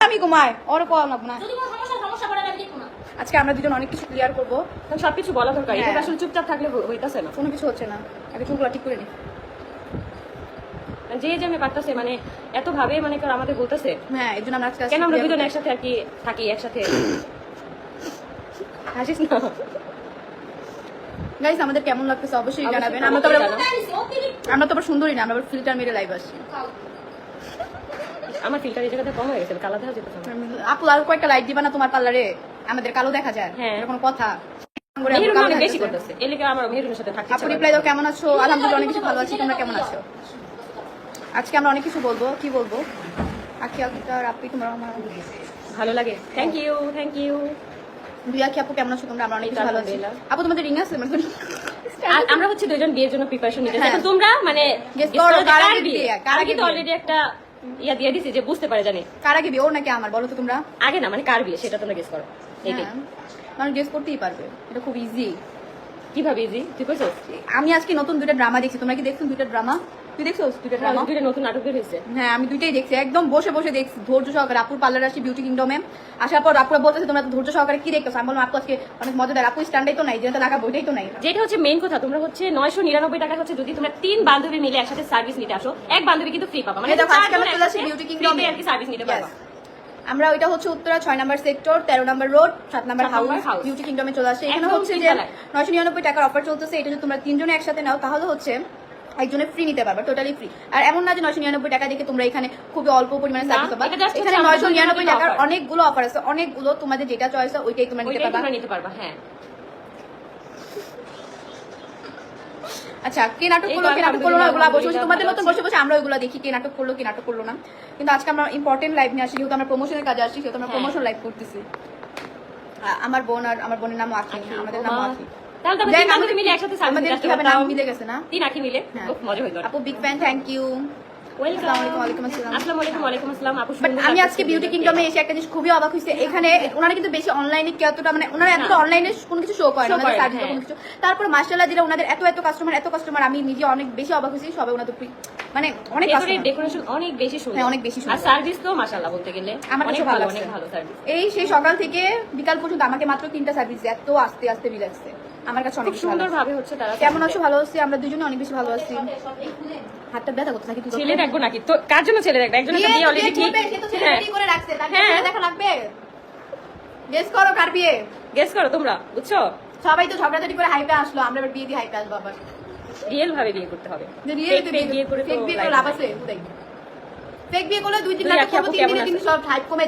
আমি ঘুমাই ওর কল না না যদি কোনো সমস্যা পড়ে আমি দেখব না। আজকে আমরা দুজন অনেক কিছু ক্লিয়ার করবো। কারণ সবকিছু বলা দরকার। হ্যাঁ। এটা আসলে চুপচাপ থাকলে হইতাছে না। কোনো কিছু হচ্ছে না, আগে চুলগুলো ঠিক করে নি। যে যে আমি পারতাছে মানে এত ভাবে মানে কেউ আমাদের বলতেছে হ্যাঁ এই জন্য আমরা আজকে কেন আমরা দুজন একসাথে আর কি থাকি একসাথে। হাসিস না। গাইস আমাদের কেমন লাগতেছে অবশ্যই অবশ্যই জানাবেন। comment আমরা তো করে আবার- জানাও। আমরা তো আবার সুন্দরী না, আমরা আবার ফিল্টার মেরে লাইভ আসি। আমার ফিল্টার এই জায়গাতে কম হয়ে গেছে, কালা দেখা যেতেছে না। আপু আর কয়েকটা লাইট দিবা না তোমার পার্লারে? আমাদের কালো দেখা যায়, হ্যাঁ। এটা কোনো কথা? মেহেরুন অনেক বেশি করতেছে, এর লিগে আমার মেহেরুনের সাথে থাকতে আপু রিপ্লাই দাও, কেমন আছো? আলহামদুলিল্লাহ অনেক কিছু ভালো আছি, তোমরা কেমন আছো? আজকে আমরা অনেক কিছু বলবো, কি বলবো? আখি আক্তার আপু তোমরা আমার ভালো লাগে। Thank you, thank you. দুই আখি আপু কেমন আছো তোমরা? আমরা অনেক কিছু ভালো আছি। আলহামদুলিল্লাহ। আপু তোমাদের রিং আছে? আমরা হচ্ছে দুজন বিয়ের জন্য প্রিপারেশন নিতেছি। হ্যাঁ। এখন তোমরা মানে Guess guess করো, করো যে কার কার আগে বিয়ে? বিয়ে, কার আমি আগে কিন্তু বিয়ে? অলরেডি একটা ইয়া দিয়ে দিছি যে বুঝতে পারে জানি। কার আগে বিয়ে, ওর নাকি আমার? বলো তো তোমরা। আগে না মানে কার বিয়ে সেটা তোমরা গেস করো। এইটাই। হ্যাঁ, মানুষ গেস করতেই পারবে, এটা খুব ইজি। কিভাবে ইজি তুই কইছো? আমি আজকে নতুন দুইটা ড্রামা দেখছি, তোমরা কি দেখছো দুইটা ড্রামা? তুই দেখছো দুইটা ড্রামা? দুইটা নতুন নাটক বের হয়েছে। হ্যাঁ আমি দুইটাই দেখছি, একদম বসে বসে দেখছি ধৈর্য সহকারে। আপুর পার্লার আসি বিউটি কিংডমে, আসার পর আপুরা বলতেছে তোমরা তো ধৈর্য সহকারে কি দেখতেছো? আমি বললাম আপু আজকে অনেক মজাদার। আপু স্ট্যান্ডাই তো নাই, যেটা লাগাবো ওইটাই তো নাই। যেটা হচ্ছে মেইন কথা, তোমরা হচ্ছে 999 টাকা হচ্ছে যদি তোমরা 3 বান্ধবী মিলে একসাথে সার্ভিস নিতে আসো, এক বান্ধবী কিন্তু ফ্রি পাবা। মানে এই দেখো, আজকে আমরা চারজন চলে আসি একসাথে বিউটি কিংডমে। free তে আর কি সার্ভিস নিতে পারবা। আমরা ওইটা হচ্ছে উত্তরা 6 নম্বর সেক্টর 13 নম্বর রোড 7 নম্বর 7 নম্বর হাউস house। বিউটি কিংডমে চলে আসে। এখানে একদম হচ্ছে যে তিনতলায়। 999 টাকার অফার চলতেছে। এটা যদি তোমরা তিনজনে একসাথে নাও তাহলে হচ্ছে একজনে ফ্রি নিতে পারবে, টোটালি ফ্রি। আর এমন না যে 999 টাকা দিয়ে তোমরা এখানে খুবই অল্প পরিমাণে না, সার্ভিস পাবা। এটা just এখানে হচ্ছে আমাদের 999 টাকার offer। অনেকগুলো অফার আছে, অনেকগুলো। তোমাদের যেটা চয়েস হয় ওইটাই তোমরা নিতে ওইটাই পারবা। তোমরা নিতে পারবা। হ্যাঁ আচ্ছা, কে নাটক এই করলো তো কে নাটক করলো না ওগুলো বসে বসে আলহামদুলিল্লাহ তোমাদের ভালো মতন আছি। বসে বসে আমরা ওগুলো দেখি, কে নাটক করলো কে নাটক করলো না। কিন্তু আজকে আমরা ইম্পর্টেন্ট লাইভ নিয়ে আসি, যেহেতু আমরা প্রমোশনের কাজে আসছি, সেহেতু আমরা হ্যাঁ। প্রমোশন লাইভ করতেছি। আমার বোন আর আমার বোনের নাম আখি, আমাদের নাম আখি। তাহলে তো আমরা দেখ, তিন বান্ধবী মিলে একসাথে সার্ভিস আমাদের নিতে আসতে কিভাবে নাম পারতাম। মিলে গেছে না? 3 আঁকি মিলে হ্যাঁ। খুব মজা হইতো। আপু big fan, thank you. Welcome. আসসালামু আলাইকুম, ওয়ালাইকুম আসসালাম। আসসালামু আলাইকুম, ওয়ালাইকুম আসসালাম। আপু বাট সুন্দর আমি লাগতেছে আজকে বিউটি দুজনকে। কিংডমে এসে একটা জিনিস খুবই অবাক হয়েছে। এখানে ওনারা কিন্তু বেশি অনলাইনে এতটা মানে ওনারা এতটা অনলাইনে কোনো কিছু শো করে না, Show ওনাদের করে না, সার্ভিস হ্যাঁ। কোনো কিছু। তারপর মাশাআল্লাহ যেটা ওনাদের এত কাস্টমার, আমি নিজে অনেক বেশি অবাক হয়েছি। সবাই ওনাদের মানে অনেক ভেতরের কাস্টমার। ডেকোরেশন অনেক বেশি সুন্দর। হ্যাঁ, অনেক বেশি সুন্দর। আর সার্ভিস তো মাশাআল্লাহ বলতে গেলে আমার অনেক কাছে ভালো, ভালো অনেক লাগছে। ভালো সার্ভিস। এই সেই সকাল থেকে বিকাল পর্যন্ত আমাকে মাত্র 3টা সার্ভিস, এত আস্তে আস্তে রিল্যাক্সে আমার কাছে অনেক খুব বেশি ভালো সুন্দর লাগছে। ভাবে হচ্ছে তারা। কেমন আছো? ভালো আছি, আমরা দুজনে অনেক বেশি ভালো আছি। হাতটা ব্যথা করতে থাকি। ছেলে দেখবো নাকি? তো কার জন্য ছেলে দেখবে? একজনের তো বিয়ে অলরেডি ঠিক। হ্যাঁ করে রাখছে, তাকে হ্যাঁ। ছেলে দেখা লাগবে। গেস করো কার বিয়ে? গেস করো তোমরা, বুঝছো? সবাই তো ঝগড়াঝাটি করে হাইপে আসলো, আমরা এবার বিয়ে দিয়ে হাইপে আসবো আবার। রিয়েল ভাবে বিয়ে করতে হবে। যে Fake বিয়ে করে তো ফেক বিয়ে করে লাভ লাভ নাই। আছে? ফেক বিয়ে করলে 2-3 দুই লাখ আখি করবো, আপু 3 কেমন দিনে আছে? কিন্তু সব হাইপ কমে